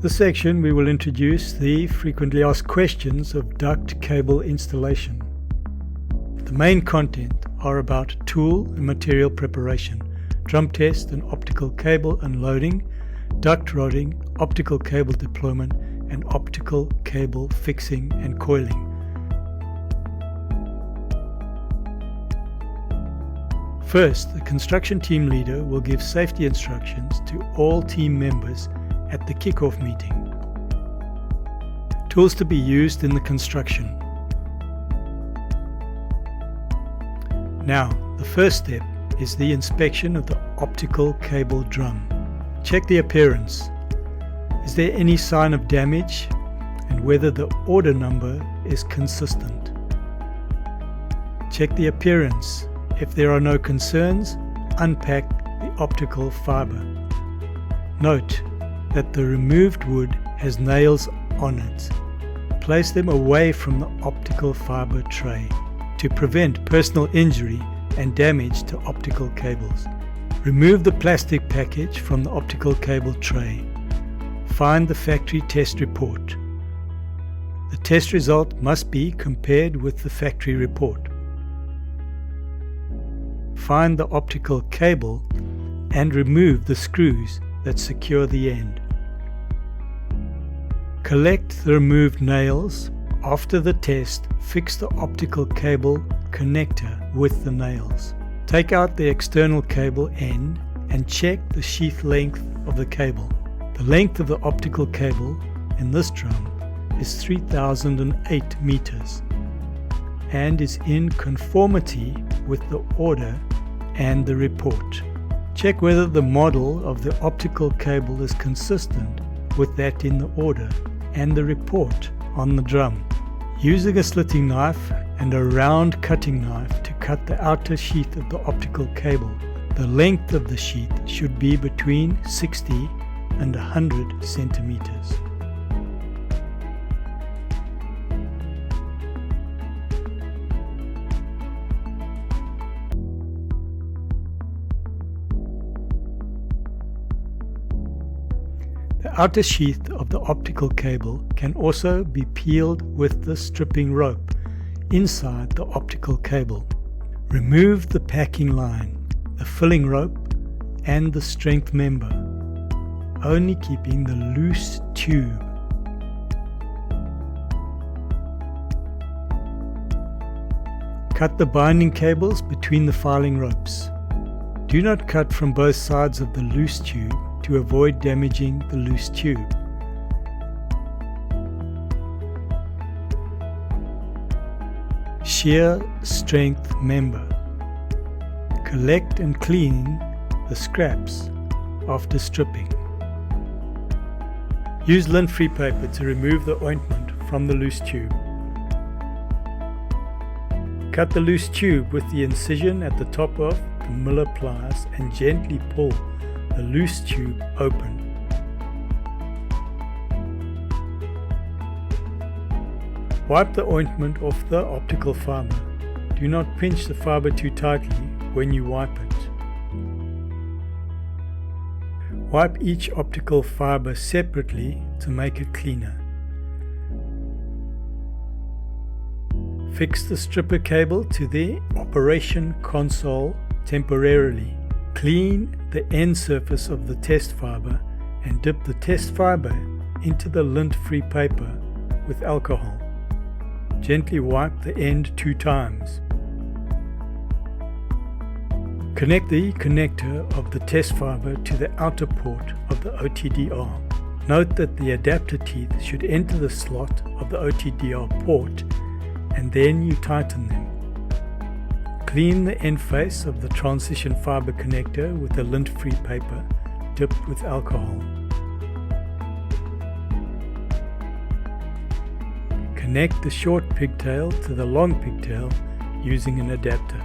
This section we will introduce the frequently asked questions of duct cable installation. The main content are about tool and material preparation, drum test and optical cable unloading, duct rodding, optical cable deployment, and optical cable fixing and coiling. First, the construction team leader will give safety instructions to all team members at the kickoff meeting. Tools to be used in the construction. Now, the first step is the inspection of the optical cable drum. Check the appearance. Is there any sign of damage, and whether the order number is consistent. Check the appearance. If there are no concerns, unpack the optical fiber. Note that the removed wood has nails on it. Place them away from the optical fiber tray to prevent personal injury and damage to optical cables. Remove the plastic package from the optical cable tray. Find the factory test report. The test result must be compared with the factory report. Find the optical cable and remove the screws that secure the end. Collect the removed nails. After the test, fix the optical cable connector with the nails. Take out the external cable end and check the sheath length of the cable. The length of the optical cable in this drum is 3008 meters and is in conformity with the order and the report. Check whether the model of the optical cable is consistent with that in the order and the report on the drum. Using a slitting knife and a round cutting knife to cut the outer sheath of the optical cable, the length of the sheath should be between 60 and 100 centimeters. The outer sheath of the optical cable can also be peeled with the stripping rope inside the optical cable. Remove the packing line, the filling rope, and the strength member, only keeping the loose tube. Cut the binding cables between the filing ropes. Do not cut from both sides of the loose tube to avoid damaging the loose tube. Shear strength member. Collect and clean the scraps after stripping. Use lint-free paper to remove the ointment from the loose tube. Cut the loose tube with the incision at the top of the Miller pliers and gently pull the loose tube open. Wipe the ointment off the optical fiber. Do not pinch the fiber too tightly when you wipe it. Wipe each optical fiber separately to make it cleaner. Fix the stripper cable to the operation console temporarily. Clean the end surface of the test fiber and dip the test fiber into the lint-free paper with alcohol. Gently wipe the end 2 times. Connect the connector of the test fiber to the outer port of the OTDR. Note that the adapter teeth should enter the slot of the OTDR port and then you tighten them. Clean the end face of the transition fiber connector with a lint-free paper dipped with alcohol. Connect the short pigtail to the long pigtail using an adapter.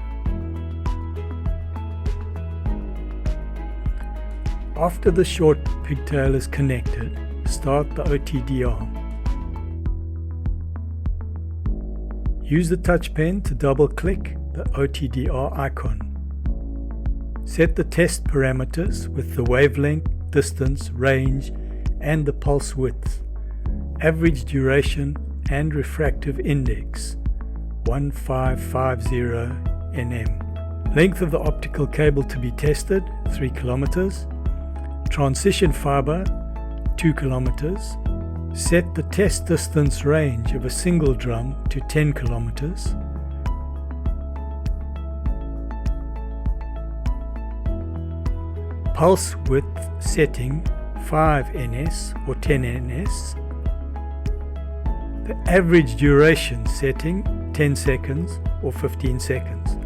After the short pigtail is connected, start the OTDR. Use the touch pen to double-click the OTDR icon. Set the test parameters with the wavelength, distance, range, and the pulse width, average duration and refractive index 1550 nm. Length of the optical cable to be tested 3 kilometers. Transition fiber 2 kilometers. Set the test distance range of a single drum to 10 kilometers. Pulse width setting 5 ns or 10 ns. The average duration setting 10 seconds or 15 seconds.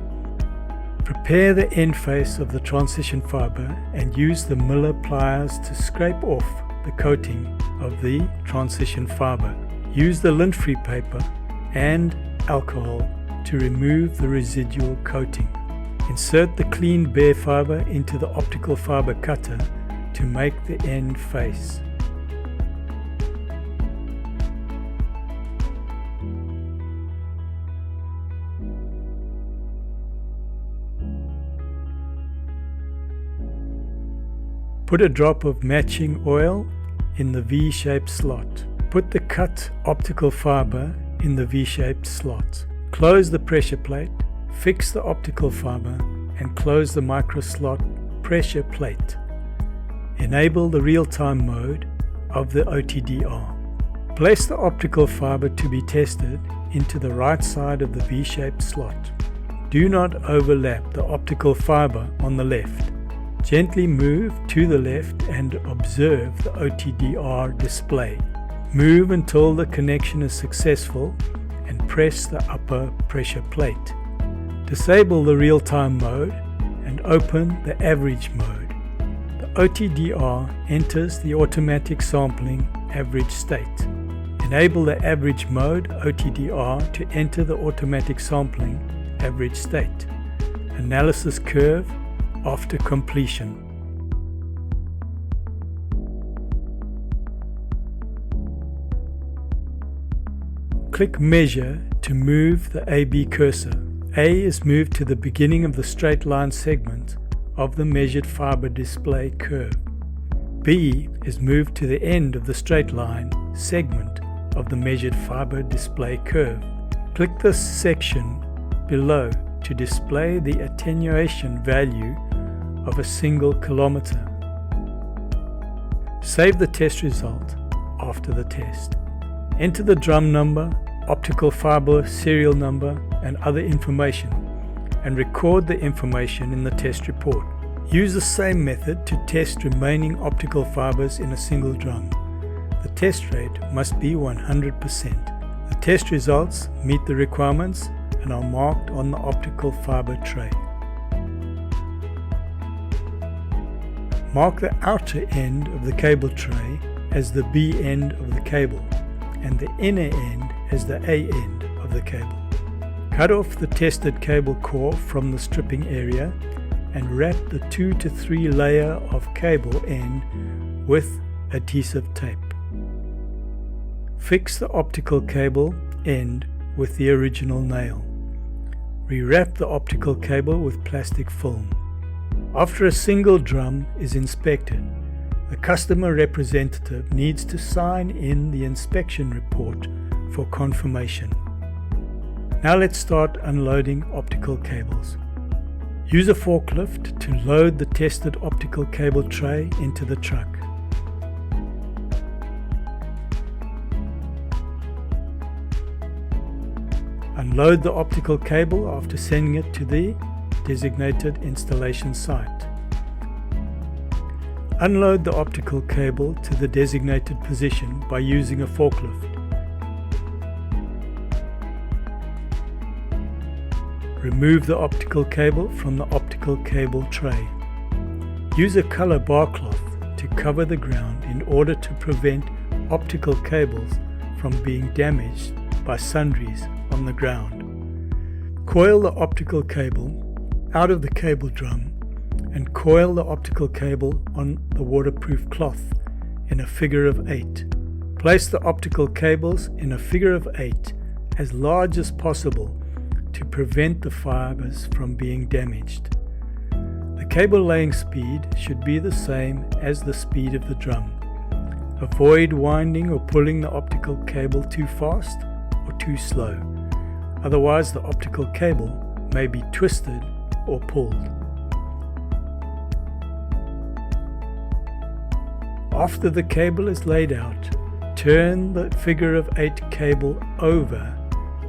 Prepare the end face of the transition fiber and use the Miller pliers to scrape off the coating of the transition fiber. Use the lint-free paper and alcohol to remove the residual coating. Insert the clean bare fiber into the optical fiber cutter to make the end face. Put a drop of matching oil in the V-shaped slot. Put the cut optical fiber in the V-shaped slot. Close the pressure plate, fix the optical fiber, and close the micro slot pressure plate. Enable the real-time mode of the OTDR. Place the optical fiber to be tested into the right side of the V-shaped slot. Do not overlap the optical fiber on the left. Gently move to the left and observe the OTDR display. Move until the connection is successful and press the upper pressure plate. Disable the real-time mode and open the average mode. The OTDR enters the automatic sampling average state. Enable the average mode OTDR to enter the automatic sampling average state. Analysis curve after completion. Click Measure to move the AB cursor. A is moved to the beginning of the straight line segment of the measured fiber display curve. B is moved to the end of the straight line segment of the measured fiber display curve. Click this section below to display the attenuation value of a single kilometer. Save the test result after the test. Enter the drum number, optical fiber serial number, and other information, and record the information in the test report. Use the same method to test remaining optical fibers in a single drum. The test rate must be 100%. The test results meet the requirements and are marked on the optical fiber tray. Mark the outer end of the cable tray as the B end of the cable and the inner end as the A end of the cable. Cut off the tested cable core from the stripping area and wrap the 2 to 3 layer of cable end with adhesive tape. Fix the optical cable end with the original nail. Rewrap the optical cable with plastic film. After a single drum is inspected, the customer representative needs to sign in the inspection report for confirmation. Now let's start unloading optical cables. Use a forklift to load the tested optical cable tray into the truck. Unload the optical cable after sending it to the designated installation site. Unload the optical cable to the designated position by using a forklift. Remove the optical cable from the optical cable tray. Use a color bar cloth to cover the ground in order to prevent optical cables from being damaged by sundries on the ground. Coil the optical cable out of the cable drum and coil the optical cable on the waterproof cloth in a figure of 8. Place the optical cables in a figure of 8 as large as possible to prevent the fibers from being damaged. The cable laying speed should be the same as the speed of the drum. Avoid winding or pulling the optical cable too fast or too slow. Otherwise, the optical cable may be twisted or pulled. After the cable is laid out, turn the figure of 8 cable over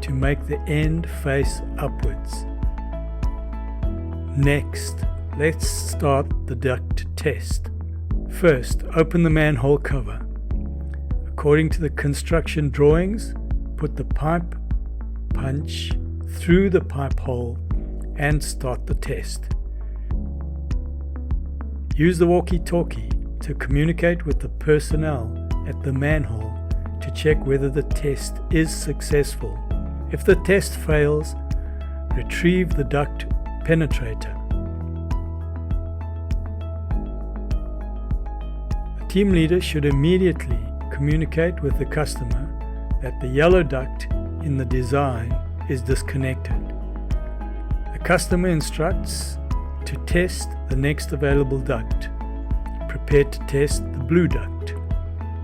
to make the end face upwards. Next, let's start the duct test. First, open the manhole cover. According to the construction drawings, put the pipe punch through the pipe hole and start the test. Use the walkie-talkie to communicate with the personnel at the manhole to check whether the test is successful. If the test fails, retrieve the duct penetrator. The team leader should immediately communicate with the customer that the yellow duct in the design is disconnected. The customer instructs to test the next available duct. Prepare to test the blue duct.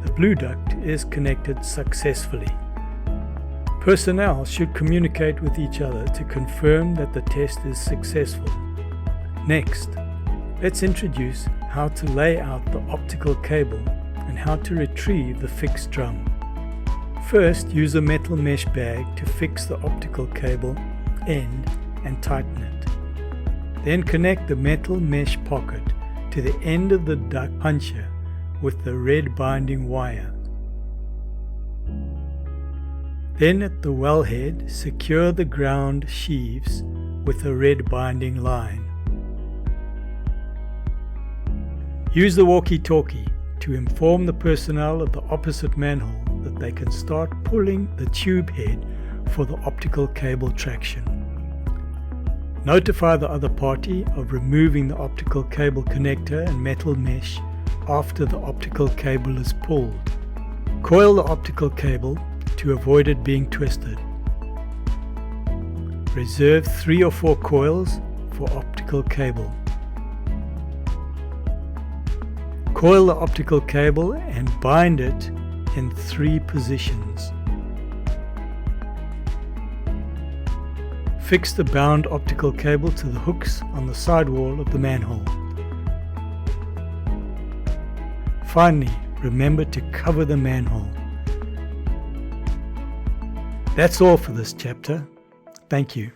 The blue duct is connected successfully. Personnel should communicate with each other to confirm that the test is successful. Next, let's introduce how to lay out the optical cable and how to retrieve the fixed drum. First, use a metal mesh bag to fix the optical cable end and tighten it. Then connect the metal mesh pocket to the end of the duct puncher with the red binding wire. Then at the wellhead, secure the ground sheaves with a red binding line. Use the walkie-talkie to inform the personnel of the opposite manhole that they can start pulling the tube head for the optical cable traction. Notify the other party of removing the optical cable connector and metal mesh after the optical cable is pulled. Coil the optical cable to avoid it being twisted. Reserve 3 or 4 coils for optical cable. Coil the optical cable and bind it in 3 positions. Fix the bound optical cable to the hooks on the sidewall of the manhole. Finally, remember to cover the manhole. That's all for this chapter. Thank you.